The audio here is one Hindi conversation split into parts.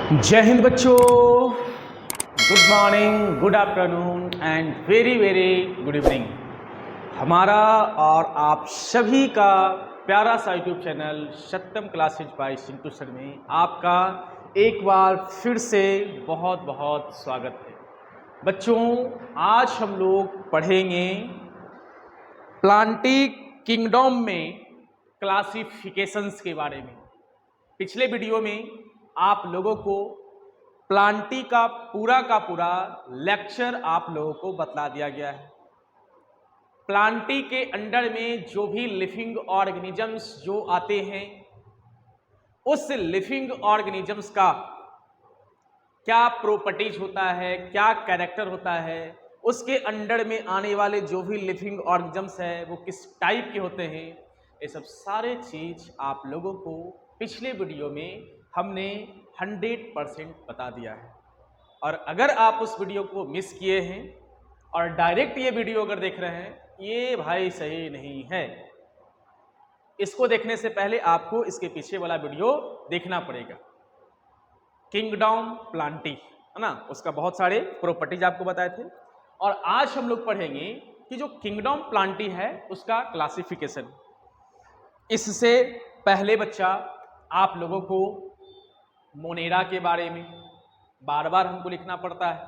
जय हिंद बच्चों, good morning, good afternoon and very very good evening. हमारा और आप सभी का प्यारा सा यूट्यूब चैनल सत्यम क्लासेज बाय चिंटू सर में आपका एक बार फिर से बहुत बहुत स्वागत है। बच्चों, आज हम लोग पढ़ेंगे प्लांटी किंगडम में क्लासिफिकेशंस के बारे में। पिछले वीडियो में आप लोगों को प्लांटी का पूरा लेक्चर आप लोगों को बतला दिया गया है। प्लांटी के अंडर में जो भी लिविंग ऑर्गेनिजम्स जो आते हैं, उस लिविंग ऑर्गेनिजम्स का क्या प्रॉपर्टीज होता है, क्या कैरेक्टर होता है, उसके अंडर में आने वाले जो भी लिविंग ऑर्गेनिजम्स है वो किस टाइप के होते हैं, ये सब सारे चीज आप लोगों को पिछले वीडियो में हमने 100% बता दिया है। और अगर आप उस वीडियो को मिस किए हैं और डायरेक्ट ये वीडियो अगर देख रहे हैं, ये भाई सही नहीं है। इसको देखने से पहले आपको इसके पीछे वाला वीडियो देखना पड़ेगा। किंगडम प्लांटी है ना, उसका बहुत सारे प्रॉपर्टीज आपको बताए थे। और आज हम लोग पढ़ेंगे कि जो किंगडम प्लांटी है उसका क्लासिफिकेशन। इससे पहले बच्चा आप लोगों को मोनेरा के बारे में बार बार हमको लिखना पड़ता है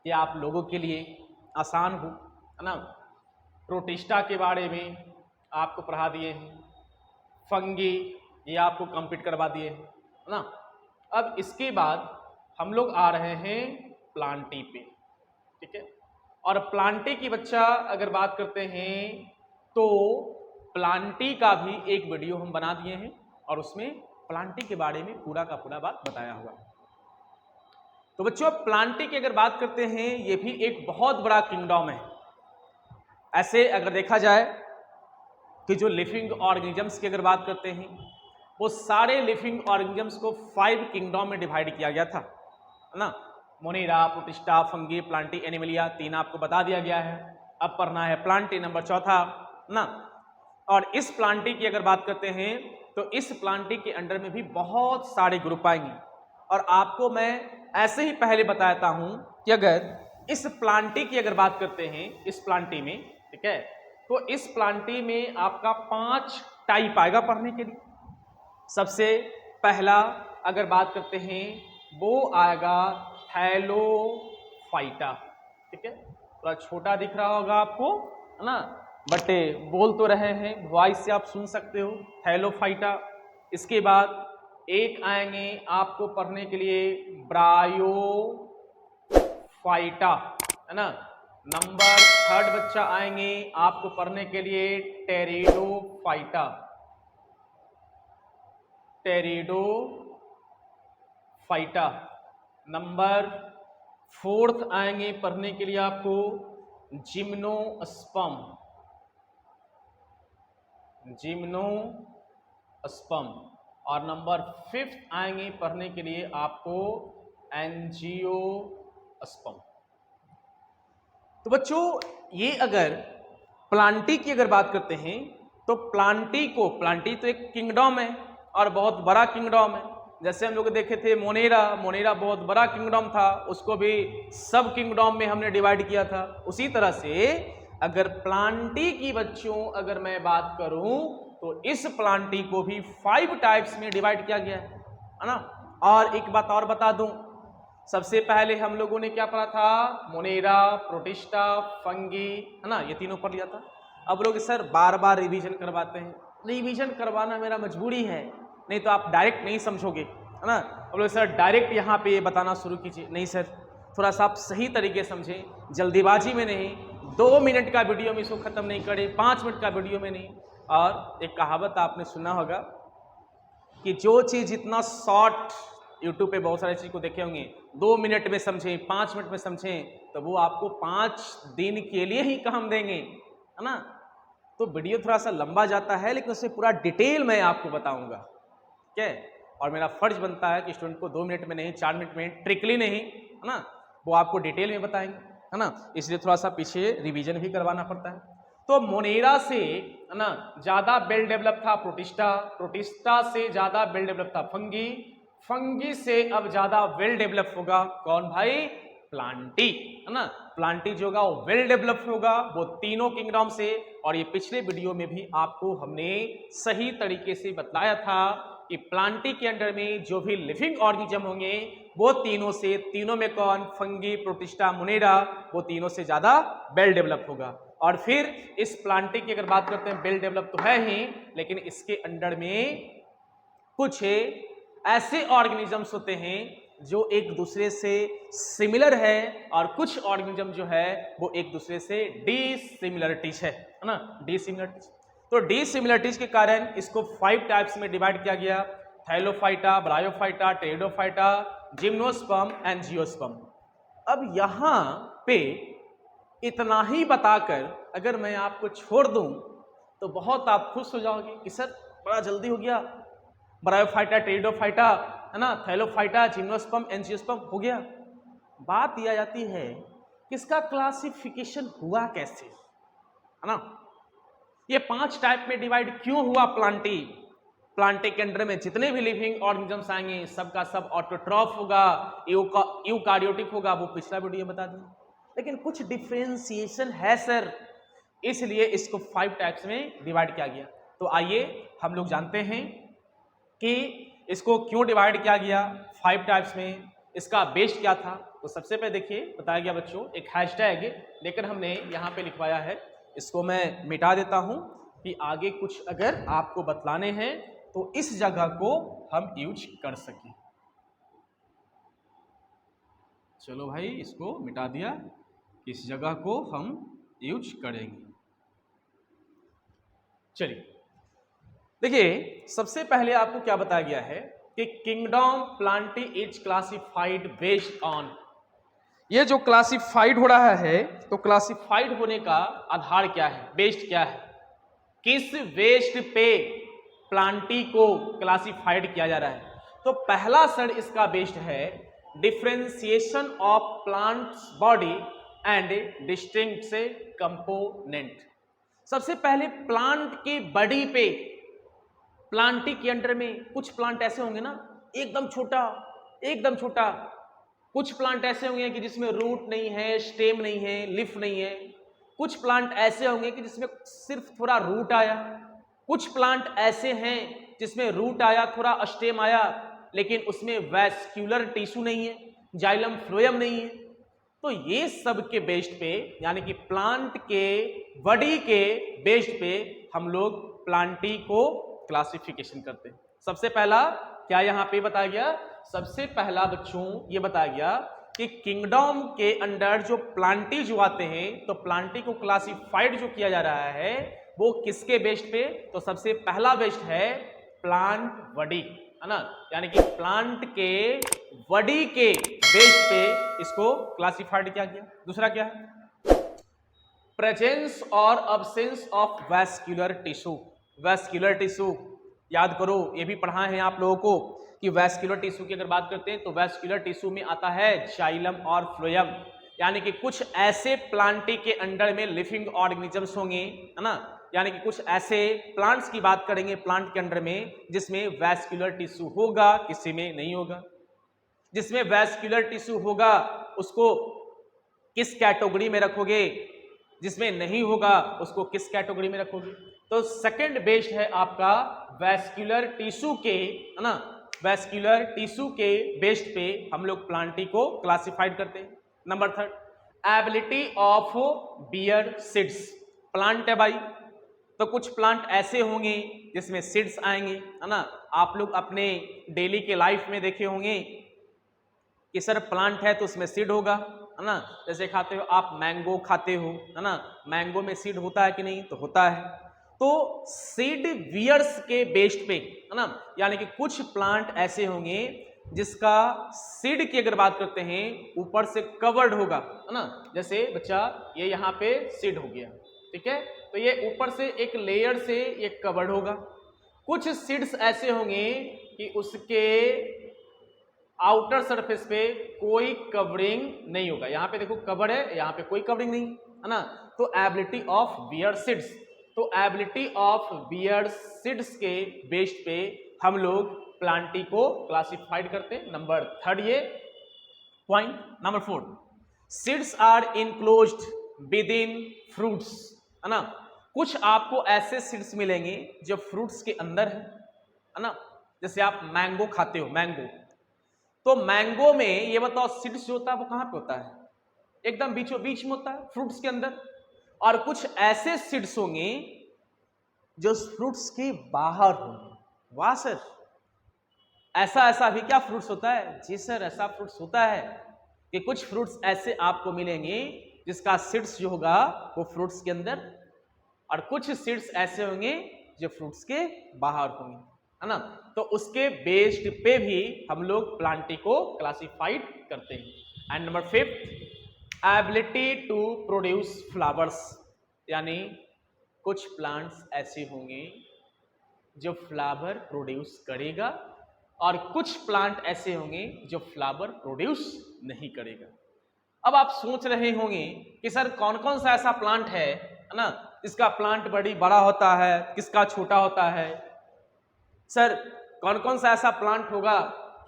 कि आप लोगों के लिए आसान हो, है ना। प्रोटिस्टा के बारे में आपको पढ़ा दिए हैं, फंगी ये आपको कंप्लीट करवा दिए हैं, है ना। अब इसके बाद हम लोग आ रहे हैं प्लांटी पे, ठीक है। और प्लांटी की बच्चा अगर बात करते हैं तो प्लांटी का भी एक वीडियो हम बना दिए हैं और उसमें प्लांटी के बारे में पूरा का पूरा बात बताया हुआ है। तो बच्चों, प्लांटी की अगर बात करते हैं, ये भी एक बहुत बड़ा किंगडम है। ऐसे अगर देखा जाए कि जो लिविंग ऑर्गेनिजम्स की अगर बात करते हैं, वो सारे लिविंग ऑर्गेनिजम्स को 5 किंगडम में डिवाइड किया गया था, है ना। Monera, protista, fungi, Plantae, Animalia, 3 आपको बता दिया गया है। अब पढ़ना है प्लांटी नंबर 4 ना। और इस प्लांटी की अगर बात करते हैं तो इस प्लांटी के अंडर में भी बहुत सारे ग्रुप आएंगे। और आपको मैं ऐसे ही पहले बताता हूं कि अगर इस प्लांटी की अगर बात करते हैं, इस प्लांटी में, ठीक है, तो इस प्लांटी में आपका 5 टाइप आएगा पढ़ने के लिए। सबसे पहला अगर बात करते हैं वो आएगा थैलोफाइटा, ठीक है। थोड़ा छोटा दिख रहा होगा आपको, है ना, बट बोल तो रहे हैं, वॉइस से आप सुन सकते हो, थैलोफाइटा। इसके बाद एक आएंगे आपको पढ़ने के लिए ब्रायोफाइटा, है ना। नंबर 3 बच्चा आएंगे आपको पढ़ने के लिए टेरिडोफाइटा, टेरिडोफाइटा। नंबर 4 आएंगे पढ़ने के लिए आपको जिम्नोस्पर्म, जिम्नोस्पर्म। और नंबर 5 आएंगे पढ़ने के लिए आपको एंजियोस्पर्म। तो बच्चों, ये अगर प्लांटी की अगर बात करते हैं तो प्लांटी तो एक किंगडम है और बहुत बड़ा किंगडम है। जैसे हम लोग देखे थे मोनेरा बहुत बड़ा किंगडम था, उसको भी सब किंगडम में हमने डिवाइड किया था। उसी तरह से अगर प्लांटी की बच्चों अगर मैं बात करूं तो इस प्लांटी को भी 5 टाइप्स में डिवाइड किया गया है ना। और एक बात और बता दूं, सबसे पहले हम लोगों ने क्या पढ़ा था, मोनेरा, प्रोटिस्टा, फंगी, है ना, ये तीनों पढ़ लिया था। अब लोग सर बार बार रिवीजन करवाते हैं। रिवीजन करवाना मेरा मजबूरी है, नहीं तो आप डायरेक्ट नहीं समझोगे, है ना। अब लोग सर डायरेक्ट यहाँ पे ये बताना शुरू कीजिए। नहीं सर, थोड़ा सा आप सही तरीके समझें, जल्दीबाजी में नहीं। 2 मिनट का वीडियो में इसको खत्म नहीं करे, 5 मिनट का वीडियो में नहीं। और एक कहावत आपने सुना होगा कि जो चीज़ जितना शॉर्ट, यूट्यूब पे बहुत सारी चीज़ को देखे होंगे, 2 मिनट में समझें, 5 मिनट में समझें, तो वो आपको 5 दिन के लिए ही काम देंगे, है ना। तो वीडियो थोड़ा सा लंबा जाता है, लेकिन उससे पूरा डिटेल मैं आपको बताऊंगा, ठीक है। और मेरा फर्ज बनता है कि स्टूडेंट को 2 मिनट में नहीं, 4 मिनट में, ट्रिकली नहीं, है ना, वो आपको डिटेल में बताएंगे, है ना। इसलिए थोड़ा सा पीछे रिवीजन भी करवाना पड़ता है। तो मोनेरा से, है ना, ज्यादा वेल डेवलप था प्रोटिस्टा से ज्यादा वेल डेवलप था फंगी, फंगी से अब ज्यादा वेल डेवलप होगा कौन भाई? प्लांटी, है ना। प्लांटी जो होगा वो वेल डेवलप होगा वो तीनों किंगडम से। और ये पिछले वीडियो में भी आपको हमने सही तरीके से बताया था कि प्लांटी के अंडर में जो भी लिविंग ऑर्गेनिज्म होंगे वो तीनों से, तीनों में कौन? फंगी, प्रोटिस्टा, मोनेरा, वो तीनों से ज्यादा वेल डेवलप होगा। और फिर इस प्लांटी की अगर बात करते हैं, वेल डेवलप तो है ही, लेकिन इसके अंडर में कुछ ऐसे ऑर्गेनिजम्स होते हैं जो एक दूसरे से सिमिलर है और कुछ ऑर्गेनिज्म जो है वो एक दूसरे से डिसिमिलरिटीज है ना, डिसिमिलरिटीज। तो डिसिमिलरिटीज के कारण इसको 5 टाइप्स में डिवाइड किया गया: Thallophyta, Bryophyta, Pteridophyta, gymnosperm and angiosperm. अब यहां पे इतना ही बताकर अगर मैं आपको छोड़ दूं तो बहुत आप खुश हो जाओगे कि सर बड़ा जल्दी हो गया, ब्रायोफाइटा, टेरिडोफाइटा, है ना, थैलोफाइटा, जिम्नोस्पर्म, एंजियोस्पर्म हो गया। बात यह आ जाती है कि इसका क्लासिफिकेशन हुआ कैसे, है ना। ये 5 टाइप में डिवाइड क्यों हुआ प्लांटी? प्लांटी के अंडर में जितने भी लिविंग ऑर्गेनिजम्स आएंगे सबका सब ऑटोट्रॉफ होगा, यूकार्योटिक होगा, वो पिछला वीडियो बता दिया। लेकिन कुछ डिफरेंशिएशन है सर, इसलिए इसको 5 टाइप्स में डिवाइड किया गया। तो आइए हम लोग जानते हैं कि इसको क्यों डिवाइड किया गया 5 टाइप्स में, इसका बेस क्या था। तो सबसे पहले देखिए बताया गया बच्चों, एक हैशटैग लेकर हमने यहाँ पे लिखवाया है, इसको मैं मिटा देता हूँ कि आगे कुछ अगर आपको बतलाने हैं तो इस जगह को हम यूज कर सकें। चलो भाई इसको मिटा दिया, इस जगह को हम यूज करेंगे। चलिए देखिए, सबसे पहले आपको क्या बताया गया है कि kingdom Plantae is classified based on. ये जो क्लासिफाइड हो रहा है तो क्लासिफाइड होने का आधार क्या है, बेस्ड क्या है, किस बेस्ड पे प्लांटी को क्लासिफाइड किया जा रहा है? तो पहला सर इसका बेस्ड है differentiation of plants body and distinct से कंपोनेंट। सबसे पहले प्लांट के बॉडी पे, प्लांटी के अंडर में कुछ प्लांट ऐसे होंगे ना एकदम छोटा, एकदम छोटा। कुछ प्लांट ऐसे होंगे कि जिसमें रूट नहीं है, स्टेम नहीं है, लीफ नहीं है। कुछ प्लांट ऐसे होंगे कि जिसमें सिर्फ थोड़ा रूट आया। कुछ प्लांट ऐसे हैं जिसमें रूट आया, थोड़ा स्टेम आया, लेकिन उसमें वैस्क्यूलर टिश्यू नहीं है, जाइलम फ्लोएम नहीं है। तो ये सब के बेस्ड पे, यानी कि प्लांट के बॉडी के बेस्ड पे हम लोग प्लांटी को क्लासिफिकेशन करते हैं। सबसे पहला क्या यहां पे बताया गया? सबसे पहला बच्चों ये बताया गया कि किंगडम के अंडर जो प्लांटी जो आते हैं तो प्लांटी को क्लासिफाइड जो किया जा रहा है वो किसके बेस्ड पे? तो सबसे पहला बेस्ड है प्लांट बॉडी, है ना, यानी कि प्लांट के बॉडी के बेस्ड पे इसको क्लासिफाइड किया गया। दूसरा क्या है? प्रेजेंस और absence of vascular tissue. Vascular tissue याद करो, ये भी पढ़ा है आप लोगों को कि वैस्क्यूलर टिश्यू की अगर बात करते हैं तो वैस्क्यूलर टिश्यू में आता है जाइलम और फ्लोएम, यानी कि कुछ ऐसे प्लांटी के अंडर में लिविंग ऑर्गेनिजम्स होंगे, है ना, यानी कि कुछ ऐसे प्लांट्स की बात करेंगे प्लांट के अंडर में जिसमें वैस्क्यूलर टिश्यू होगा, किसी में नहीं होगा। जिसमें वैस्क्यूलर टिश्यू होगा उसको किस कैटेगरी में रखोगे, जिसमें नहीं होगा उसको किस कैटेगरी में रखोगे? तो सेकंड बेस्ड है आपका वैस्क्यूलर टिश्यू के, है ना, वैस्क्यूलर टिश्यू के बेस्ड पे हम लोग प्लांटी को क्लासिफाइड करते हैं। Number third, ability of bear seeds. Plant है भाई, तो कुछ प्लांट ऐसे होंगे जिसमें सीड्स आएंगे, है ना। आप लोग अपने डेली के लाइफ में देखे होंगे कि सर प्लांट है तो उसमें सीड होगा, है ना। जैसे खाते हो आप मैंगो खाते हो, है ना, मैंगो में सीड होता है कि नहीं? तो होता है। तो सीड वियर्स के बेस्ड पे, है ना, यानी कि कुछ प्लांट ऐसे होंगे जिसका सीड की अगर बात करते हैं ऊपर से कवर्ड होगा, है ना। जैसे बच्चा ये यहाँ पे सीड हो गया, ठीक है, तो ये ऊपर से एक लेयर से ये कवर्ड होगा। कुछ सीड्स ऐसे होंगे कि उसके आउटर सरफेस पे कोई कवरिंग नहीं होगा। यहाँ पे देखो कवर है, यहाँ पे कोई कवरिंग नहीं, है ना। तो एबिलिटी ऑफ बियर सीड्स, तो एबिलिटी ऑफ बियर सीड्स के बेस्ड पे हम लोग प्लांटी को क्लासिफाइड करते हैं। नंबर थर्ड ये point. Number 4, seeds are enclosed within fruits, है ना। कुछ आपको ऐसे सीड्स मिलेंगे जो फ्रूट्स के अंदर है ना। जैसे आप मैंगो खाते हो, मैंगो, तो मैंगो में ये बताओ सीड्स जो होता है वो कहां पे होता है? एकदम बीचों बीच में होता है, फ्रूट्स के अंदर। और कुछ ऐसे सीड्स होंगे जो फ्रूट्स के बाहर होंगे। वाह सर, ऐसा भी क्या फ्रूट्स होता है? जी सर, ऐसा फ्रूट्स होता है कि कुछ फ्रूट्स ऐसे आपको मिलेंगे जिसका सीड्स जो होगा वो फ्रूट्स के अंदर, और कुछ सीड्स ऐसे होंगे जो फ्रूट्स के बाहर होंगे, है ना। तो उसके बेस्ड पे भी हम लोग प्लांटी को क्लासिफाइड करते हैं। And number 5, ability to produce flowers, यानी कुछ प्लांट्स ऐसे होंगे जो फ्लावर प्रोड्यूस करेगा और कुछ प्लांट ऐसे होंगे जो फ्लावर प्रोड्यूस नहीं करेगा। अब आप सोच रहे होंगे कि सर कौन कौन सा ऐसा प्लांट है ना, इसका प्लांट बड़ा होता है, किसका छोटा होता है। सर कौन कौन सा ऐसा प्लांट होगा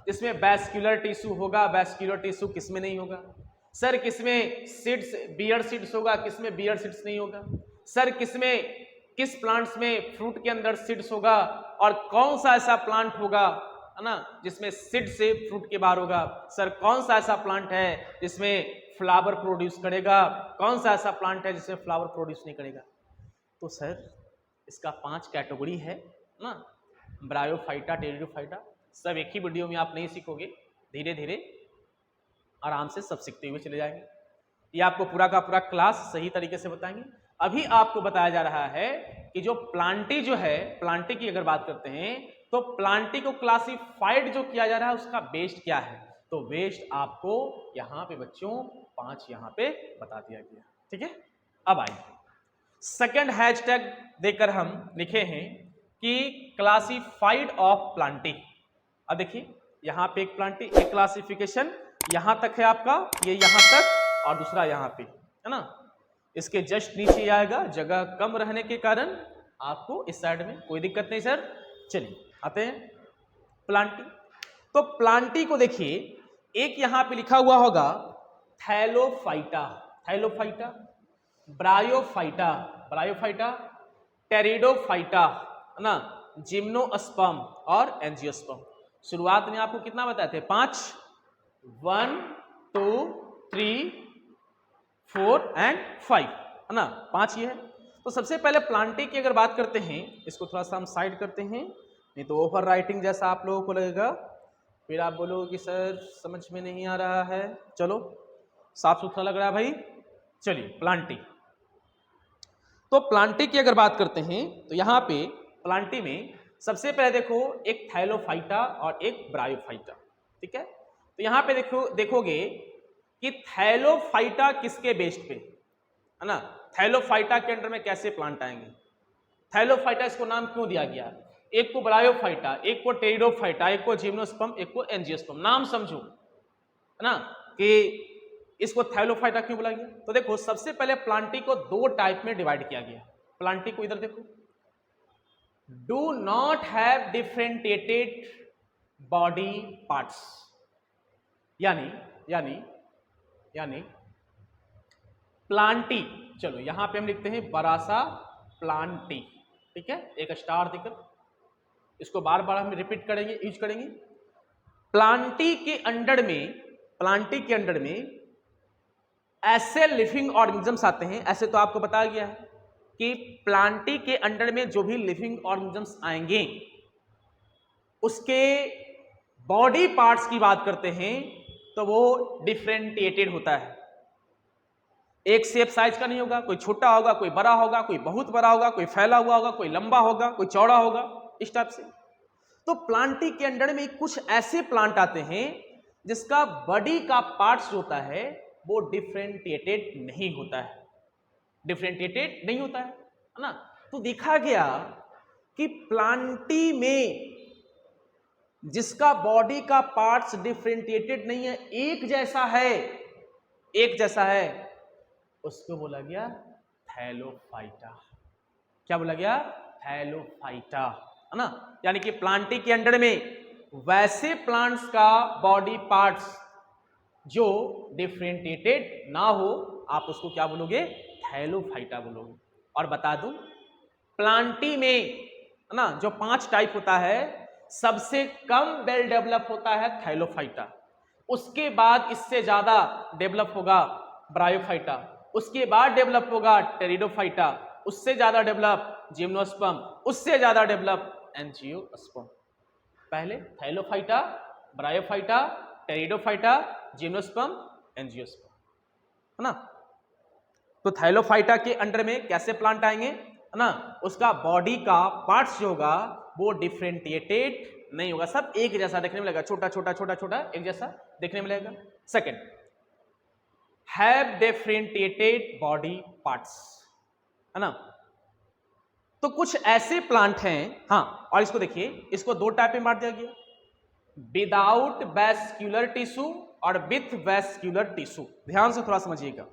जिसमें वैस्कुलर टिश्यू होगा, वैस्कुलर टिश्यू किसमें नहीं होगा। सर किसमें सीड्स, बियर सीड्स होगा, किसमें बियर सीड्स नहीं होगा। सर किस प्लांट्स में फ्रूट के अंदर सीड्स होगा, और कौन सा ऐसा प्लांट होगा, है ना, जिसमें सीड से फ्रूट के बाहर होगा। सर कौन सा ऐसा प्लांट है जिसमें फ्लावर प्रोड्यूस करेगा, कौन सा ऐसा प्लांट है जिसमें फ्लावर प्रोड्यूस नहीं करेगा। तो सर इसका 5 कैटेगरी है ना, ब्रायोफाइटा, टेरिडोफाइटा। सब एक ही वीडियो में आप नहीं सीखोगे, धीरे धीरे आराम से सब सीखते हुए चले जाएंगे। ये आपको पूरा का पूरा क्लास सही तरीके से बताएंगे। अभी आपको बताया जा रहा है कि जो प्लांटी जो है, प्लांटी की अगर बात करते हैं तो प्लांटी को क्लासिफाइड जो किया जा रहा है उसका बेस्ड क्या है। तो बेस्ड आपको यहां पे बच्चों 5 यहां पे बता दिया गया, ठीक है। अब आइए सेकंड हैशटैग देकर हम लिखे हैं कि क्लासिफाइड ऑफ प्लांटी। अब देखिए यहां पे एक प्लांटी, एक क्लासिफिकेशन यहां तक है आपका, ये यहां तक और दूसरा यहां पे, है ना। इसके जस्ट नीचे आएगा, जगह कम रहने के कारण आपको इस साइड में कोई दिक्कत नहीं सर। चलिए आते हैं प्लांटी। तो प्लांटी को देखिए, एक यहां पे लिखा हुआ होगा Thallophyta, Thallophyta, bryophyta, bryophyta, pteridophyta, है ना, जिम्नोस्पर्म और एंजियोस्पर्म। शुरुआत में आपको कितना बताए थे? 5, 1 2 3 4 एंड 5, है ना, 5 ये है। तो सबसे पहले प्लांटी की अगर बात करते हैं, इसको थोड़ा सा हम साइड करते हैं, नहीं तो ओवर राइटिंग जैसा आप लोगों को लगेगा, फिर आप बोलोगे कि सर समझ में नहीं आ रहा है। चलो साफ सुथरा लग रहा है भाई। चलिए प्लांटी, तो प्लांटी की अगर बात करते हैं तो यहां पे प्लांटी में सबसे पहले देखो एक थैलोफाइटा और एक ब्रायोफाइटा, ठीक है। तो यहां पे देखोगे कि थैलोफाइटा किसके बेस्ड पे, है ना, थैलोफाइटा के अंडर में कैसे प्लांट आएंगे। थैलोफाइटा इसको नाम क्यों दिया गया? एक को ब्रायोफाइटा, एक को टेरिडोफाइटा, एक को जिम्नोस्पर्म, एक को एंजियोस्पर्म, नाम समझो, है ना, कि इसको थैलोफाइटा क्यों बोला गया। तो देखो सबसे पहले प्लांटी को 2 टाइप में डिवाइड किया गया। प्लांटी को इधर देखो, do not have differentiated body parts, यानी प्लांटी, चलो यहां पे हम लिखते हैं बड़ा सा प्लांटी, ठीक है, एक स्टार देकर, इसको बार बार हम रिपीट करेंगे, यूज करेंगे। प्लांटी के अंडर में ऐसे लिविंग ऑर्गेनिजम्स आते हैं, ऐसे तो आपको बताया गया है कि प्लांटी के अंडर में जो भी लिविंग ऑर्गेनिजम्स आएंगे उसके बॉडी पार्ट्स की बात करते हैं तो वो डिफरेंटिएटेड होता है। एक शेप साइज का नहीं होगा, कोई छोटा होगा, कोई बड़ा होगा, कोई बहुत बड़ा होगा, कोई फैला हुआ होगा, कोई लंबा होगा, कोई चौड़ा होगा, इस टाइप से। तो प्लांटी के अंडर में कुछ ऐसे प्लांट आते हैं जिसका बॉडी का पार्ट्स होता है वो डिफरेंटिएटेड नहीं होता है, डिफरेंटिएटेड नहीं होता है ना। तो देखा गया कि प्लांटी में जिसका बॉडी का पार्ट्स डिफरेंटिएटेड नहीं है, एक जैसा है, उसको बोला गया थैलोफाइटा। क्या बोला गया? थैलोफाइटा, है ना। यानी कि प्लांटी के अंडर में वैसे प्लांट्स का बॉडी पार्ट्स जो डिफरेंटिएटेड ना हो, आप उसको क्या बोलोगे? थैलोफाइटा बोलोगे। और बता दूं, प्लांटी में है ना जो 5 टाइप होता है, सबसे कम वेल डेवलप होता है थैलोफाइटा, उसके बाद इससे ज्यादा डेवलप होगा ब्रायोफाइटा, उसके बाद डेवलप होगा टेरिडोफाइटा, उससे ज्यादा डेवलप जिम्नोस्पर्म, उससे ज्यादा डेवलप एंजियोस्पर्म। पहले Thallophyta, Bryophyta, Pteridophyta, gymnosperm, angiosperm, है ना। तो थैलोफाइटा के अंडर में कैसे प्लांट आएंगे, है ना, उसका बॉडी का पार्ट्स जो होगा वो डिफरेंटिएटेड नहीं होगा, सब एक जैसा देखने में लगेगा, छोटा छोटा छोटा छोटा एक जैसा देखने में लगेगा। Second, have differentiated body parts, है ना। तो कुछ ऐसे प्लांट हैं, हाँ, और इसको देखिए, इसको 2 टाइप में बांट दिया गया, विदाउट वैस्क्यूलर टिश्यू और विथ वैस्क्यूलर टिश्यू। ध्यान से थोड़ा समझिएगा।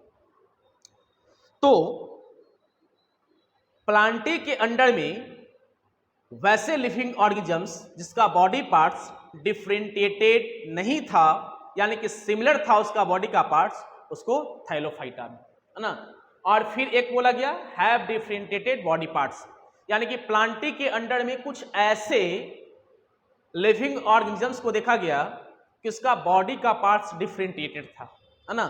तो प्लांटी के अंडर में वैसे लिविंग ऑर्गेनिजम्स जिसका बॉडी पार्ट्स डिफरेंटिएटेड नहीं था, यानी कि सिमिलर था उसका बॉडी का पार्ट्स, उसको थैलोफाइटा में, है ना। और फिर एक बोला गया हैव डिफरेंटिएटेड बॉडी पार्ट्स, यानी कि प्लांटी के अंडर में कुछ ऐसे लिविंग ऑर्गेनिजम्स को देखा गया कि उसका बॉडी का पार्ट्स डिफरेंटिएटेड था, है ना,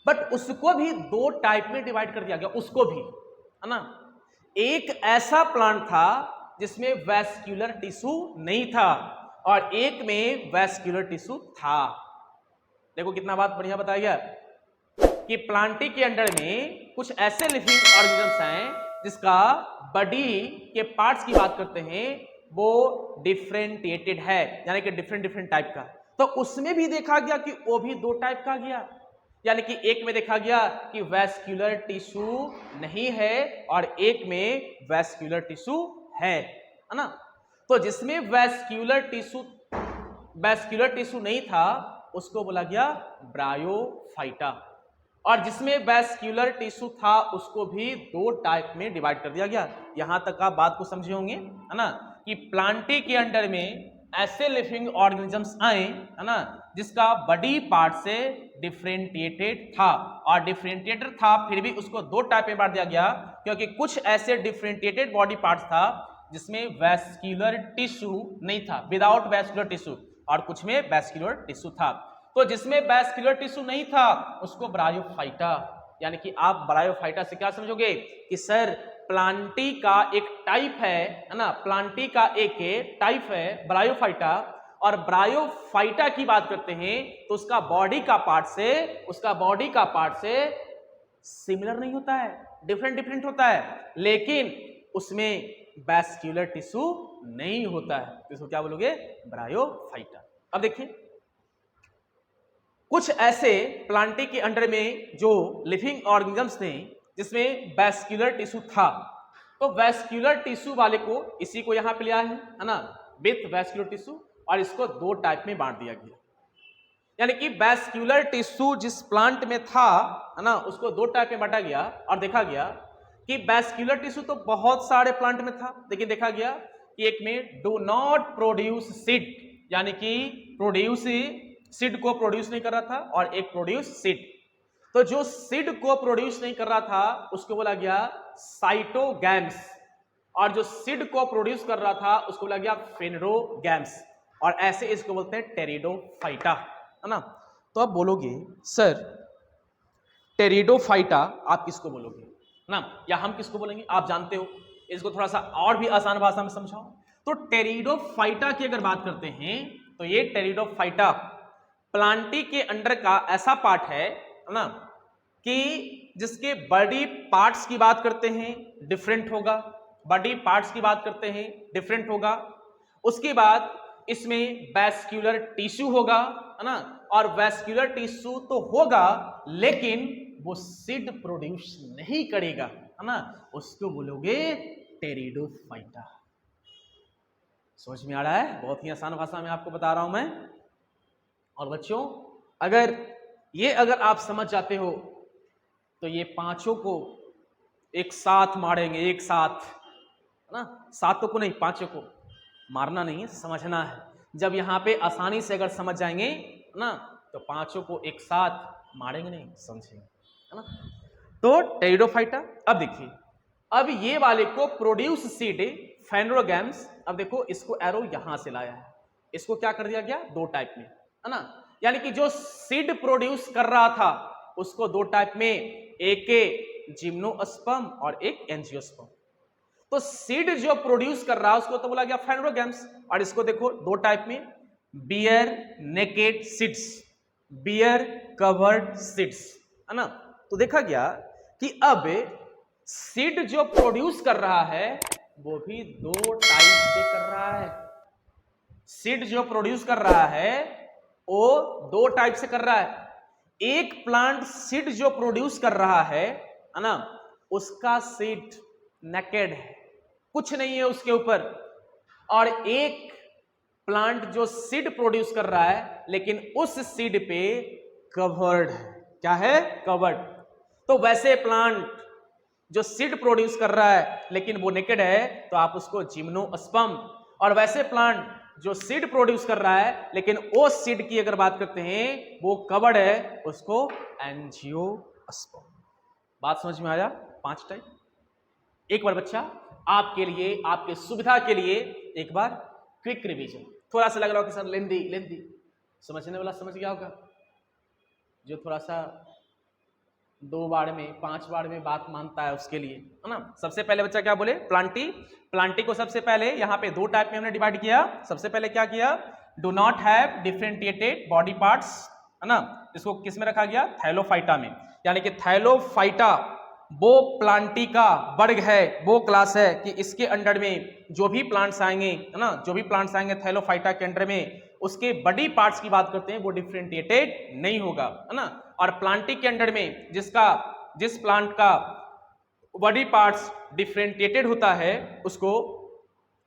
बट उसको भी 2 टाइप में डिवाइड कर दिया गया, उसको भी, है ना। एक ऐसा प्लांट था जिसमें वैस्क्यूलर टिश्यू नहीं था और एक में वैस्क्यूलर टिश्यू था। देखो कितना बात बढ़िया बताया गया कि प्लांटी के अंडर में कुछ ऐसे लिविंग ऑर्गेनिजम्स हैं जिसका बॉडी के पार्ट्स की बात करते हैं वो डिफरेंटिएटेड है, यानी कि डिफरेंट टाइप का। तो उसमें भी देखा गया कि वो भी 2 टाइप का गया, यानी कि एक में देखा गया कि वैस्क्यूलर टिश्यू नहीं है और एक में वैस्क्यूलर टिश्यू है ना। तो जिसमें वैस्क्यूलर टिश्यू नहीं था उसको बोला गया ब्रायोफाइटा, और जिसमें वैस्क्यूलर टिश्यू था उसको भी 2 टाइप में डिवाइड कर दिया गया। यहां तक आप बात को समझे होंगे, है ना, कि प्लांटी के अंडर में ऐसे लिविंग ऑर्गेनिजम्स आए, है ना, जिसका बॉडी पार्ट से डिफरेंटिएटेड था, और डिफरेंटिएटेड था फिर भी उसको 2 टाइप में बांट दिया गया, क्योंकि कुछ ऐसे डिफरेंटिएटेड बॉडी पार्ट्स था जिसमें वैस्क्यूलर टिश्यू नहीं था, विदाउट वैस्क्यूलर टिश्यू, और कुछ में वैस्क्यूलर टिश्यू था। तो जिसमें वैस्क्यूलर टिश्यू नहीं था उसको ब्रायोफाइटा, यानी कि आप ब्रायोफाइटा से क्या समझोगे कि सर प्लांटी का एक टाइप है ना, प्लांटी का एक टाइप है ब्रायोफाइटा, और ब्रायोफाइटा की बात करते हैं तो उसका बॉडी का पार्ट से सिमिलर नहीं होता है, डिफरेंट होता है, लेकिन उसमें वैस्क्यूलर टिश्यू नहीं होता है, तो इसको क्या बोलोगे? ब्रायोफाइटा। अब देखिए कुछ ऐसे प्लांटी के अंडर में जो लिविंग ऑर्गेनिजम्स थे जिसमें वैस्क्यूलर टिश्यू था, तो वैस्क्यूलर टिश्यू वाले को, इसी को यहां पे लिया है ना, विथ वैस्क्यूलर टिश्यू, और इसको 2 टाइप में बांट दिया गया, यानी कि वैस्क्यूलर टिश्यू जिस प्लांट में था, है ना, उसको 2 टाइप में बांटा गया, और देखा गया कि वैस्क्यूलर टिश्यू तो बहुत सारे प्लांट में था, लेकिन देखा गया कि एक में डू नॉट प्रोड्यूस सीड, यानी कि सीड को प्रोड्यूस नहीं कर रहा था, और एक प्रोड्यूस सीड। तो जो सीड को प्रोड्यूस नहीं कर रहा था उसको बोला गया साइटोगैम्स, और जो सीड को प्रोड्यूस कर रहा था उसको बोला गया फेनरोगैम्स, और ऐसे इसको बोलते हैं टेरिडोफाइटा, है ना। तो आप बोलोगे सर टेरिडोफाइटा आप किसको बोलोगे ना, या हम किसको बोलेंगे? आप जानते हो, इसको थोड़ा सा और भी आसान भाषा में समझाओ। तो टेरिडोफाइटा की अगर बात करते हैं तो ये टेरिडोफाइटा प्लांटी के अंडर का ऐसा पार्ट है ना, कि जिसके बॉडी पार्ट्स की बात करते हैं डिफरेंट होगा, बॉडी पार्ट्स की बात करते हैं डिफरेंट होगा, उसके बाद इसमें वैस्क्यूलर टिश्यू होगा, है ना, और वैस्क्यूलर टिश्यू तो होगा लेकिन वो सीड प्रोड्यूस नहीं करेगा, है ना, उसको बोलोगे टेरिडोफाइटा। समझ में आ रहा है? बहुत ही आसान भाषा में आपको बता रहा हूं मैं। और बच्चों अगर आप समझ जाते हो तो ये 5 को एक साथ मारेंगे, एक साथ, है ना, 7 को नहीं 5 को मारना नहीं है, समझना है। जब यहाँ पे आसानी से अगर समझ जाएंगे ना तो पांचों को एक साथ मारेंगे नहीं, समझेंगे, है ना। तो टेरिडोफाइटा। अब देखिए, अब ये वाले को प्रोड्यूस सीड फेनरोगैम्स। अब देखो इसको एरो यहां से लाया है, इसको क्या कर दिया गया, दो टाइप में, है ना। यानी कि जो सीड प्रोड्यूस कर रहा था उसको दो टाइप में, एक जिम्नोस्पर्म और एक एंजियोस्पर्म। तो सीड जो प्रोड्यूस कर रहा है उसको तो बोला गया फेनरोगैम्स, और इसको देखो दो टाइप में, bear naked seeds, bear covered seeds, है ना। तो देखा गया कि अब सीड जो प्रोड्यूस कर रहा है वो भी दो टाइप से कर रहा है। सीड जो प्रोड्यूस कर रहा है वो दो टाइप से कर रहा है। एक प्लांट सीड जो प्रोड्यूस कर रहा है ना, उसका सीड नेकेड है, कुछ नहीं है उसके ऊपर, और एक प्लांट जो सीड प्रोड्यूस कर रहा है लेकिन उस सीड पे कवर्ड है। क्या है, कवर्ड। तो वैसे प्लांट जो सीड प्रोड्यूस कर रहा है लेकिन वो नेकेड है तो आप उसको जिम्नोस्पर्म, और वैसे प्लांट जो सीड प्रोड्यूस कर रहा है लेकिन वो सीड की अगर बात करते हैं वो कवर्ड है, उसको एंजियोस्पर्म। बात समझ में आया? पांच टाइप। एक बार बच्चा आपके लिए, आपके सुविधा के लिए एक बार क्विक रिवीजन। थोड़ा सा लग रहा होगा कि सर लेंदी, समझने वाला समझ गया होगा, जो थोड़ा सा दो बार में, पांच बार में बात मानता है उसके लिए, है ना। सबसे पहले बच्चा क्या बोले, प्लांटी को सबसे पहले यहाँ पे दो टाइप में हमने डिवाइड किया। सबसे पहले क्या किया, do not have differentiated body parts, है ना। इसको किस में रखा गया, थैलोफाइटा में। यानी कि थैलोफाइटा वो प्लांटी का वर्ग है, वो क्लास है कि इसके अंडर में जो भी प्लांट्स आएंगे, है ना, जो भी प्लांट्स आएंगे थैलोफाइटा के अंडर में, उसके बॉडी पार्ट्स की बात करते हैं वो डिफरेंटिएटेड नहीं होगा, है ना। और प्लांटी के अंडर में जिस प्लांट का बॉडी पार्ट्स डिफरेंटिएटेड होता है उसको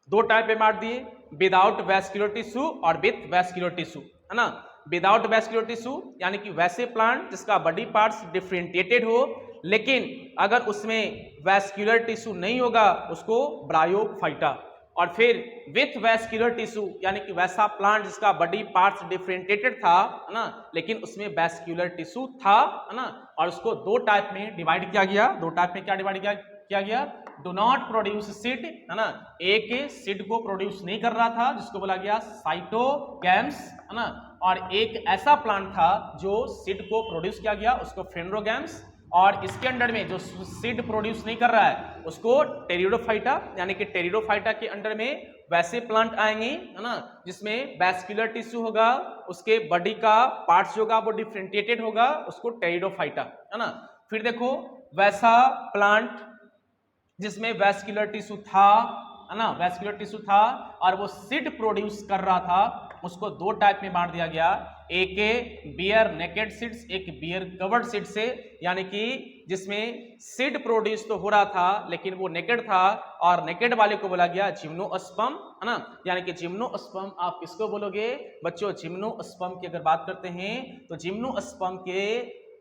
दो टाइप में बांट दिए, विदाउट वैस्कुलर टिश्यू और विथ वैस्कुलर टिश्यू, है ना। विदाउट वैस्कुलर टिश्यू यानी कि वैसे प्लांट जिसका बॉडी पार्ट्स डिफरेंटिएटेड हो, लेकिन अगर उसमें वैस्कुलर टिश्यू नहीं होगा उसको ब्रायोफाइटा। और फिर विथ वैस्कुलर टिश्यू यानी कि वैसा प्लांट जिसका बॉडी पार्ट्स डिफरेंटिएटेड था, है ना, लेकिन उसमें वैस्कुलर टिश्यू था, है ना, और उसको दो टाइप में डिवाइड किया गया। दो टाइप में क्या डिवाइड किया गया, डू नॉट प्रोड्यूस सीड, है ना, एक सीड को प्रोड्यूस नहीं कर रहा था जिसको बोला गया साइटोगैम्स, है ना, और एक ऐसा प्लांट था जो सीड को प्रोड्यूस किया गया उसको फेनरोगैम्स, और इसके अंडर में जो सीड प्रोड्यूस नहीं कर रहा है उसको टेरिडोफाइटा। यानी कि टेरिडोफाइटा के अंडर में वैसे प्लांट आएंगे, है ना, जिसमें वैस्कुलर टिश्यू होगा, उसके बॉडी का पार्ट्स होगा वो डिफरेंटिएटेड होगा, उसको टेरिडोफाइटा, है ना। फिर देखो वैसा प्लांट जिसमें वैस्कुलर टिश्यू था, है ना, वैस्कुलर टिश्यू था और वो सीड प्रोड्यूस कर रहा था, उसको दो टाइप में बांट दिया गया, एक बियर नेकेड सीड्स, एक बियर कवर्ड सीड से। यानी कि जिसमें सीड प्रोड्यूस तो हो रहा था लेकिन वो नेकेड था, और नेकेड वाले को बोला गया जिम्नोस्पर्म, है ना। यानी कि जिम्नोस्पर्म आप किसको बोलोगे बच्चों, जिम्नोस्पर्म की अगर बात करते हैं तो जिम्नोस्पर्म के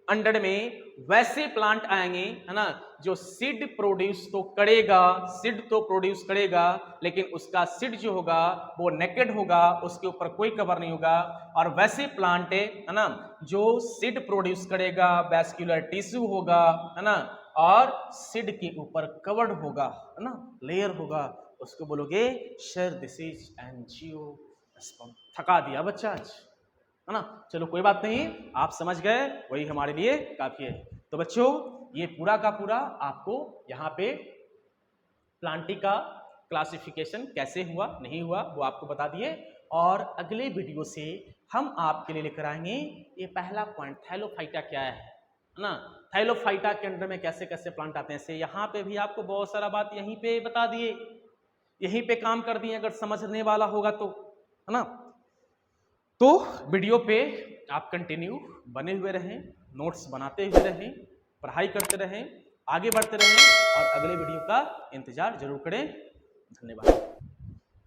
अंडर में वैसे प्लांट आएंगे, है ना, जो सीड प्रोड्यूस तो करेगा, सीड तो प्रोड्यूस करेगा लेकिन उसका सीड जो होगा वो नेकेड होगा, उसके ऊपर कोई कवर नहीं होगा। और वैसे प्लांट है ना जो सीड प्रोड्यूस करेगा, वैस्कुलर टिश्यू होगा, है ना, और सीड के ऊपर कवर्ड होगा, है ना, लेयर होगा, उसको बोलोगे सर दिस इज एंजियोस्पर्म। थका दिया बच्चा आज, है ना। चलो कोई बात नहीं, आप समझ गए वही हमारे लिए काफी है। तो बच्चों ये पूरा का पूरा आपको यहाँ पे प्लांटी का क्लासिफिकेशन कैसे हुआ नहीं हुआ वो आपको बता दिए, और अगले वीडियो से हम आपके लिए लेकर आएंगे ये पहला पॉइंट, थैलोफाइटा क्या है ना, थैलोफाइटा के अंदर में कैसे कैसे प्लांट आते हैं। से यहाँ पे भी आपको बहुत सारा बात यहीं पे बता दिए, यहीं पे काम कर दिए, अगर समझने वाला होगा तो, है ना। तो वीडियो पे आप कंटिन्यू बने हुए रहें, नोट्स बनाते हुए रहें, पढ़ाई करते रहें, आगे बढ़ते रहें, और अगले वीडियो का इंतजार जरूर करें। धन्यवाद।